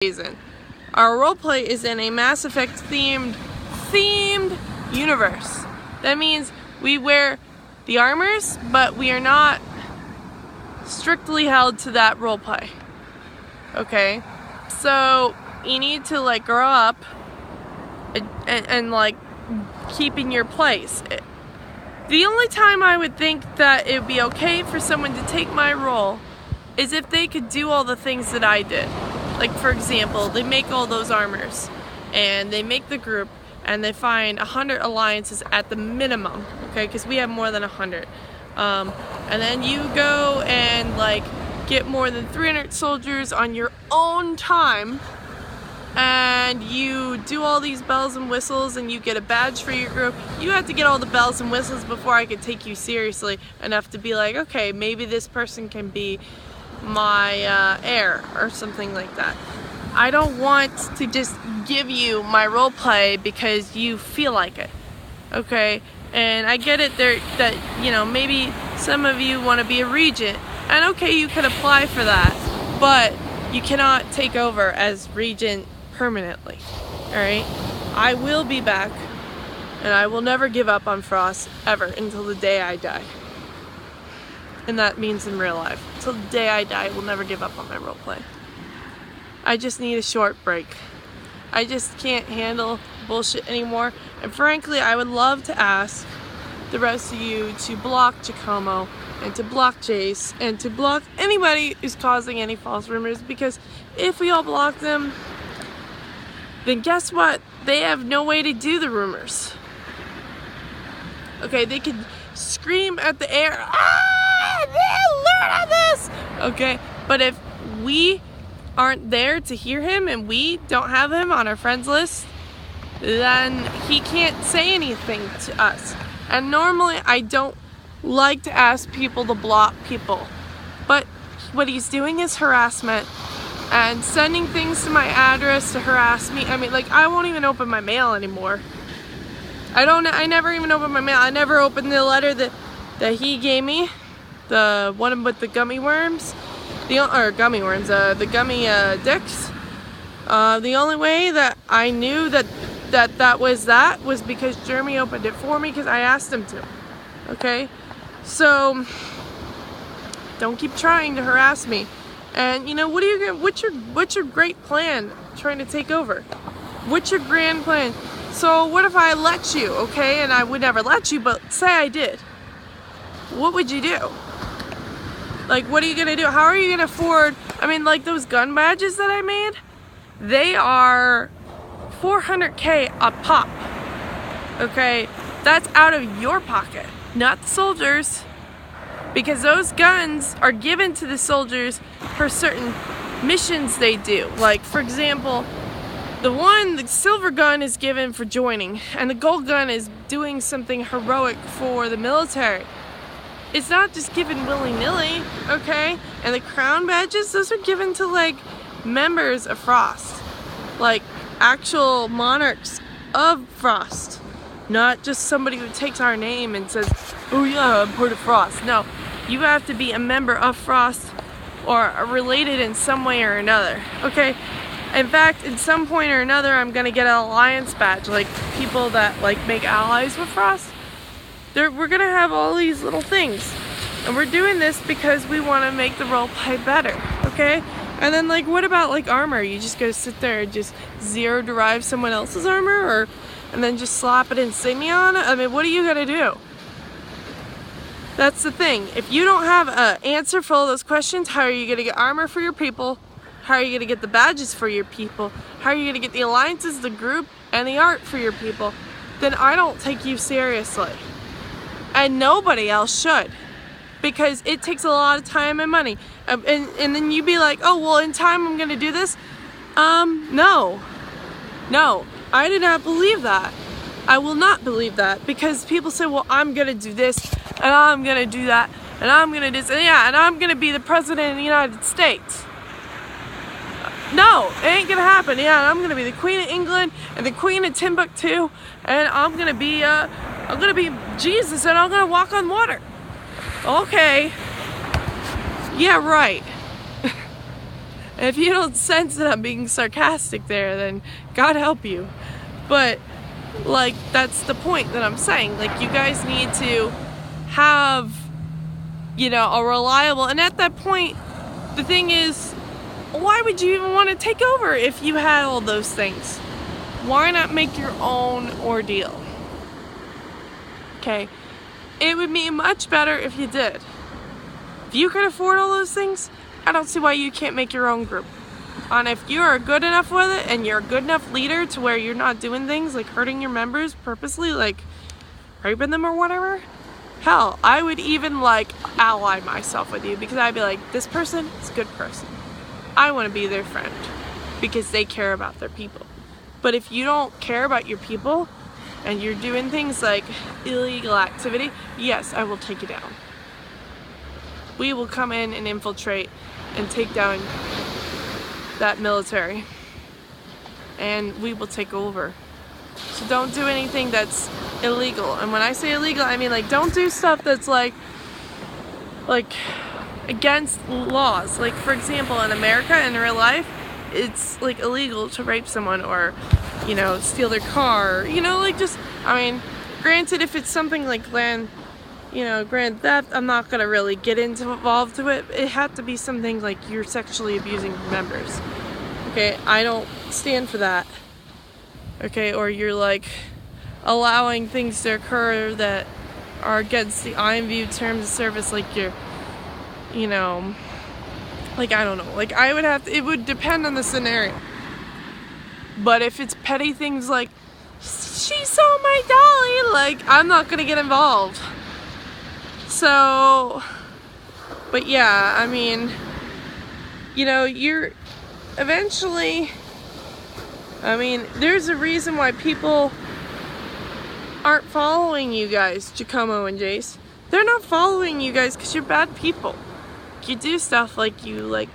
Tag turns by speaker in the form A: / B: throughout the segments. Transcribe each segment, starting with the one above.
A: reason. Our roleplay is in a Mass Effect themed universe. That means we wear the armors, but we are not strictly held to that roleplay. Okay? So you need to like grow up and like keep in your place. The only time I would think that it would be okay for someone to take my role is if they could do all the things that I did. Like, for example, they make all those armors and they make the group and they find 100 alliances at the minimum, okay, because we have more than 100. And then you go and like get more than 300 soldiers on your own time, and you do all these bells and whistles and you get a badge for your group. You have to get all the bells and whistles before I could take you seriously enough to be like, okay, maybe this person can be my heir or something like that. I don't want to just give you my role play because you feel like it, okay? And I get it there that, you know, maybe some of you want to be a regent, and okay, you could apply for that, but you cannot take over as regent permanently. Alright? I will be back, and I will never give up on Frost ever until the day I die. And that means in real life. Till the day I die, I will never give up on my roleplay. I just need a short break. I just can't handle bullshit anymore. And frankly, I would love to ask the rest of you to block Giacomo and to block Jace and to block anybody who's causing any false rumors, because if we all block them, then guess what? They have no way to do the rumors. Okay, they could scream at the air, learn on this! Okay, but if we aren't there to hear him and we don't have him on our friends list, then he can't say anything to us. And normally I don't like to ask people to block people, but what he's doing is harassment and sending things to my address to harass me. I mean, like, I won't even open my mail anymore. I never even opened my mail. I never opened the letter that he gave me, the one with the gummy worms, the gummy dicks. The only way that I knew that was because Jeremy opened it for me because I asked him to. Okay, so don't keep trying to harass me. And you know, what's your great plan trying to take over? What's your grand plan? So what if I let you, okay? And I would never let you, but say I did. What would you do? Like, what are you gonna do? How are you gonna afford, I mean, like those gun badges that I made, they are $400K a pop, okay? That's out of your pocket, not the soldiers, because those guns are given to the soldiers for certain missions they do. Like, for example, the silver gun is given for joining, and the gold gun is doing something heroic for the military. It's not just given willy-nilly, okay? And the crown badges, those are given to like members of Frost, like actual monarchs of Frost, not just somebody who takes our name and says, oh yeah, I'm part of Frost. No, you have to be a member of Frost or related in some way or another, okay? In fact, in some point or another, I'm gonna get an alliance badge, like people that like make allies with Frost. We're gonna have all these little things, and we're doing this because we want to make the roleplay better, okay? And then, like, what about like armor? You just gotta sit there and just zero derive someone else's armor, and then just slap an insignia on it? I mean, what are you gonna do? That's the thing. If you don't have an answer for all those questions, how are you gonna get armor for your people? How are you gonna get the badges for your people? How are you gonna get the alliances, the group, and the art for your people? Then I don't take you seriously. And nobody else should, because it takes a lot of time and money. And then you be like, oh, well, in time I'm gonna do this. No, I do not believe that. I will not believe that, because people say, well, I'm gonna do this, and I'm gonna do that, and I'm gonna do this, and yeah, and I'm gonna be the president of the United States. No, it ain't gonna happen. Yeah, I'm gonna be the Queen of England and the Queen of Timbuktu, and I'm gonna be Jesus, and I'm gonna walk on water. Okay. Yeah, right. And if you don't sense that I'm being sarcastic there, then God help you. But like, that's the point that I'm saying. Like, you guys need to have, you know, a reliable, and at that point, the thing is, why would you even want to take over if you had all those things? Why not make your own ordeal? Okay, it would be much better if you did. If you can afford all those things, I don't see why you can't make your own group. And if you are good enough with it and you're a good enough leader to where you're not doing things like hurting your members purposely, like raping them or whatever, hell, I would even like ally myself with you, because I'd be like, this person is a good person. I want to be their friend because they care about their people. But if you don't care about your people and you're doing things like illegal activity, yes, I will take you down. We will come in and infiltrate and take down that military, and we will take over. So don't do anything that's illegal. And when I say illegal, I mean like, don't do stuff that's like against laws. Like, for example, in America, in real life, it's like illegal to rape someone or, you know, steal their car, you know, like, just, I mean, granted, if it's something like grand theft, I'm not gonna really get involved to it. It had to be something like you're sexually abusing members. Okay, I don't stand for that. Okay, or you're like allowing things to occur that are against the IMVU terms of service, like you're, you know, like, I don't know, like, I would have to, it would depend on the scenario. But if it's petty things like, she saw my dolly, like, I'm not gonna get involved. So, but yeah, I mean, you know, you're eventually, I mean, there's a reason why people aren't following you guys, Giacomo and Jace. They're not following you guys because you're bad people. You do stuff like you like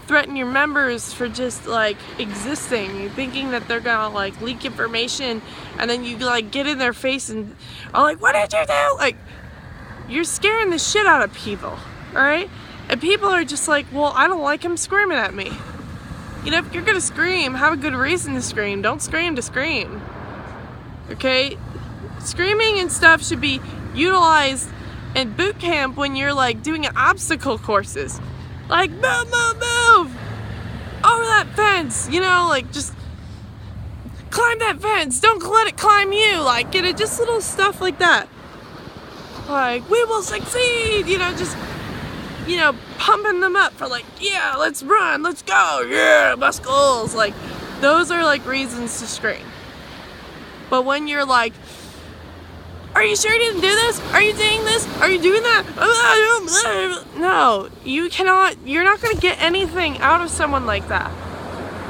A: threaten your members for just like existing, thinking that they're gonna like leak information, and then you like get in their face and are like, what did you do? Like, you're scaring the shit out of people, alright? And people are just like, well, I don't like him screaming at me. You know, if you're gonna scream, have a good reason to scream. Don't scream to scream. Okay? Screaming and stuff should be utilized in boot camp when you're like doing obstacle courses. Like, move, move, move! Over that fence! You know, like, just climb that fence! Don't let it climb you! Like, you know, just little stuff like that. Like, we will succeed! You know, just, you know, pumping them up for like, yeah, let's run, let's go, yeah, muscles. Like, those are like reasons to scream. But when you're like, are you sure you didn't do this? Are you doing this? Are you doing that? No, you cannot, you're not gonna get anything out of someone like that.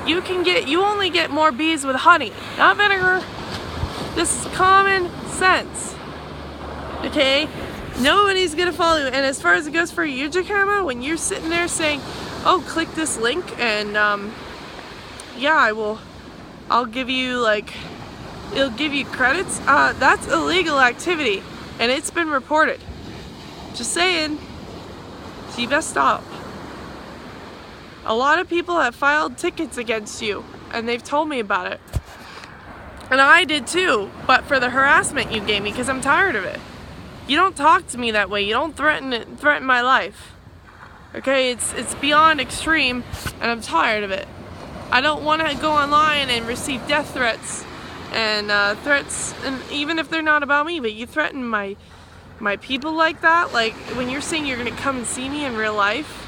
A: You only get more bees with honey, not vinegar. This is common sense. Okay? Nobody's gonna follow you. And as far as it goes for you, Giacomo, when you're sitting there saying, oh, click this link and yeah, I'll give you like, it'll give you credits, that's illegal activity and it's been reported. Just saying. So you best stop. A lot of people have filed tickets against you and they've told me about it. And I did too, but for the harassment you gave me, because I'm tired of it. You don't talk to me that way. You don't threaten my life. Okay, it's beyond extreme, and I'm tired of it. I don't want to go online and receive death threats and threats, and even if they're not about me, but you threaten my people like that. Like when you're saying you're gonna come and see me in real life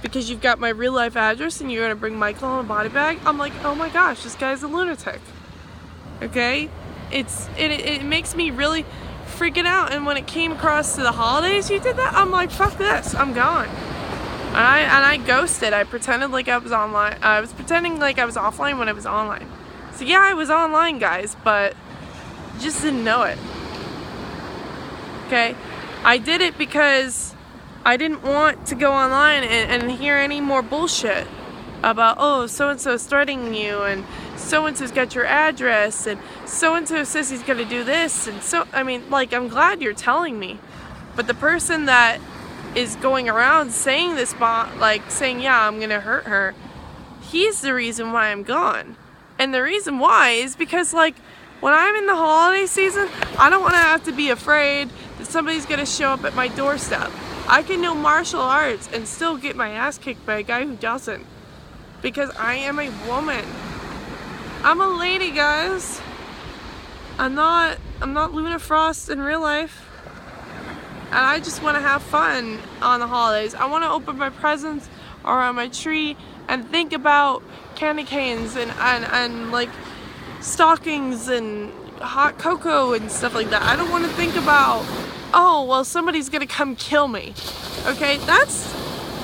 A: because you've got my real life address and you're gonna bring Michael in a body bag. I'm like, oh my gosh, this guy's a lunatic. Okay, it makes me really freaking out. And when it came across to the holidays you did that, I'm like, fuck this, I'm gone. And I ghosted. I pretended like I was online. I was pretending like I was offline when I was online. So yeah, I was online, guys, but just didn't know it. Okay, I did it because I didn't want to go online and hear any more bullshit about, oh, so-and-so's threatening you, and so-and-so's got your address, and so-and-so says he's gonna do this, and so, I mean, like, I'm glad you're telling me, but the person that is going around saying this, like, saying, yeah, I'm gonna hurt her, he's the reason why I'm gone. And the reason why is because, like, when I'm in the holiday season, I don't want to have to be afraid that somebody's going to show up at my doorstep. I can know martial arts and still get my ass kicked by a guy who doesn't. Because I am a woman. I'm a lady, guys. I'm not Luna Frost in real life. And I just want to have fun on the holidays. I want to open my presents around my tree and think about candy canes and like stockings and hot cocoa and stuff like that. I don't want to think about, oh, well, somebody's gonna come kill me. Okay, that's,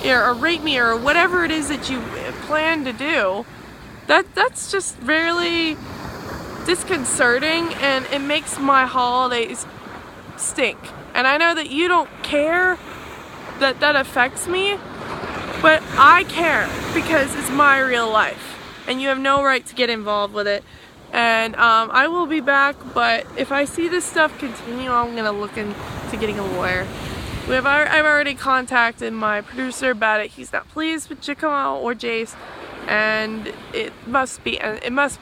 A: or rape me, or whatever it is that you plan to do. That's just really disconcerting, and it makes my holidays stink. And I know that you don't care that that affects me, but I care because it's my real life and you have no right to get involved with it. And I will be back, but if I see this stuff continue, I'm gonna look into getting a lawyer. I've already contacted my producer about it. He's not pleased with Giacomo or Jace, and it must be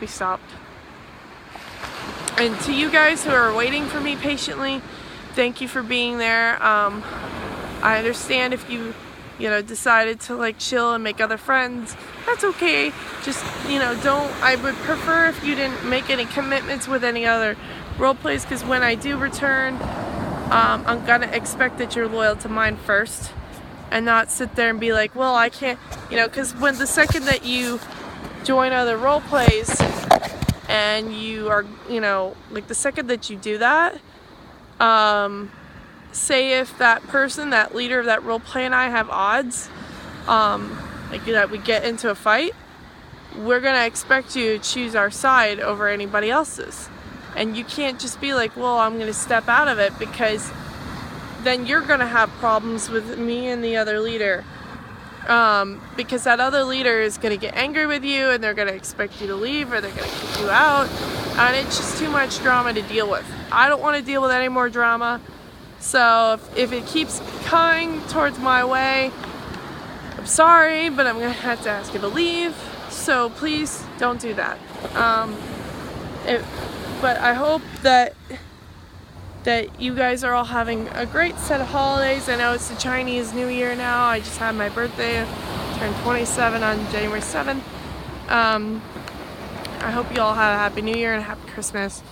A: stopped. And to you guys who are waiting for me patiently, thank you for being there. I understand if you decided to like chill and make other friends. That's okay. Just, I would prefer if you didn't make any commitments with any other role plays, because when I do return, I'm gonna expect that you're loyal to mine first and not sit there and be like, well, I can't, because when the second that you join other role plays and you are, like the second that you do that, say if that person, that leader of that role play, and I have odds, like that we get into a fight, we're gonna expect you to choose our side over anybody else's. And you can't just be like, well, I'm gonna step out of it, because then you're gonna have problems with me and the other leader. Because that other leader is gonna get angry with you, and they're gonna expect you to leave, or they're gonna kick you out, and it's just too much drama to deal with. I don't want to deal with any more drama. So if it keeps coming towards my way, I'm sorry, but I'm gonna have to ask you to leave. So please don't do that. But I hope that you guys are all having a great set of holidays. I know it's the Chinese New Year now. I just had my birthday, turned 27 on January 7th. I hope you all have a Happy New Year and a Happy Christmas.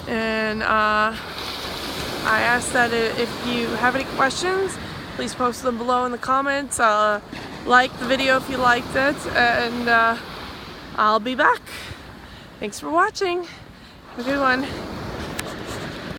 A: And I ask that if you have any questions, please post them below in the comments. Like the video if you liked it, and I'll be back. Thanks for watching. Have a good one.